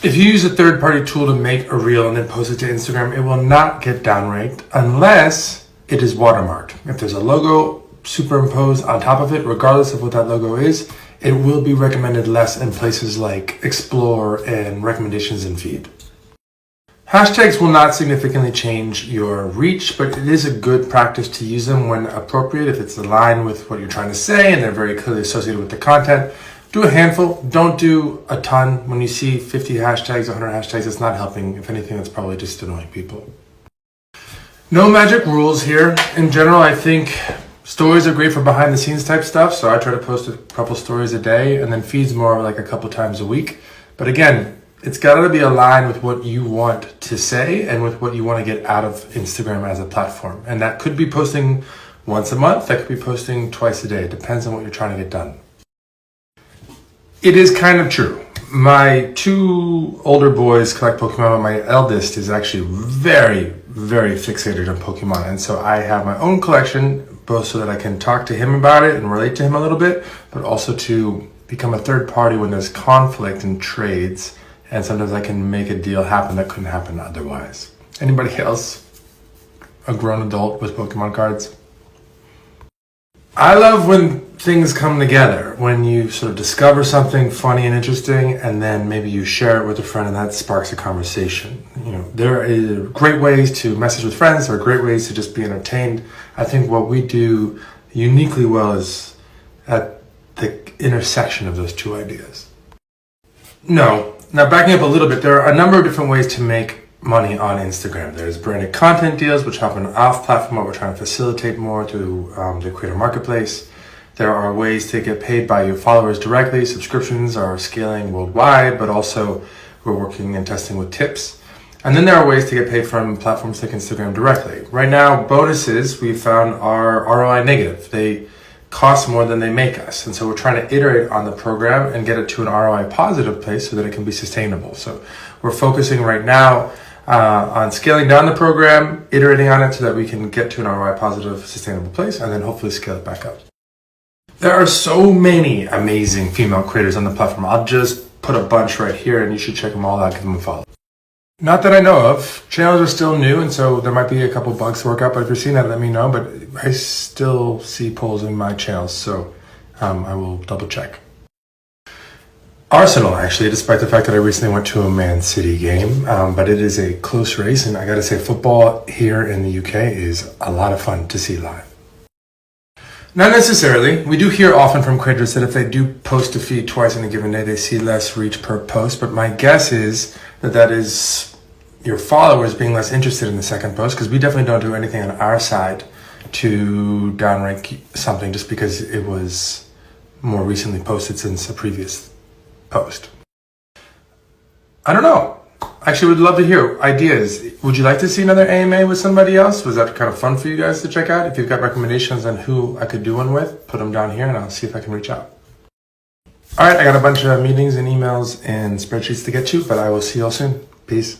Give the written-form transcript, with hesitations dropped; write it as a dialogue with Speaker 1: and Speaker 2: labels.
Speaker 1: If you use a third-party tool to make a reel and then post it to Instagram, it will not get downranked unless it is watermarked. If there's a logo superimposed on top of it, regardless of what that logo is, it will be recommended less in places like Explore and Recommendations and Feed. Hashtags will not significantly change your reach, but it is a good practice to use them when appropriate. If it's aligned with what you're trying to say and they're very clearly associated with the content, do a handful. Don't do a ton. When you see 50 hashtags, 100 hashtags, it's not helping. If anything, it's probably just annoying people. No magic rules here. In general, I think stories are great for behind the scenes type stuff. So I try to post a couple stories a day, and then feeds more like a couple times a week. But again, it's got to be aligned with what you want to say and with what you want to get out of Instagram as a platform. And that could be posting once a month. That could be posting twice a day. It depends on what you're trying to get done. It is kind of true. My two older boys collect Pokemon, but my eldest is actually very, very fixated on Pokemon. And so I have my own collection, both so that I can talk to him about it and relate to him a little bit, but also to become a third party when there's conflict in trades. And sometimes I can make a deal happen that couldn't happen otherwise. Anybody else a grown adult with Pokemon cards? I love when things come together, when you sort of discover something funny and interesting, and then maybe you share it with a friend and that sparks a conversation. You know, there are great ways to message with friends. There are great ways to just be entertained. I think what we do uniquely well is at the intersection of those two ideas. No. Now, backing up a little bit, there are a number of different ways to make money on Instagram. There's branded content deals, which happen off-platform, what we're trying to facilitate more through the creator marketplace. There are ways to get paid by your followers directly. Subscriptions are scaling worldwide, but also we're working and testing with tips. And then there are ways to get paid from platforms like Instagram directly. Right now, bonuses we found are ROI negative. They cost more than they make us. And so we're trying to iterate on the program and get it to an ROI positive place so that it can be sustainable. So we're focusing right now on scaling down the program, iterating on it so that we can get to an ROI positive, sustainable place, and then hopefully scale it back up. There are so many amazing female creators on the platform. I'll just put a bunch right here and you should check them all out, give them a follow. Not that I know of. Channels are still new, and so there might be a couple bugs to work out, but if you're seeing that, let me know. But I still see polls in my channels, so I will double check. Arsenal, actually, despite the fact that I recently went to a Man City game, but it is a close race, and I gotta say, football here in the UK is a lot of fun to see live. Not necessarily. We do hear often from creators that if they do post a feed twice in a given day, they see less reach per post, but my guess is that that is your followers being less interested in the second post, because we definitely don't do anything on our side to downrank something just because it was more recently posted since a previous post. I don't know. Actually, would love to hear ideas. Would you like to see another AMA with somebody else? Was that kind of fun for you guys to check out? If you've got recommendations on who I could do one with, put them down here and I'll see if I can reach out. All right, I got a bunch of meetings and emails and spreadsheets to get to, but I will see you all soon. Peace.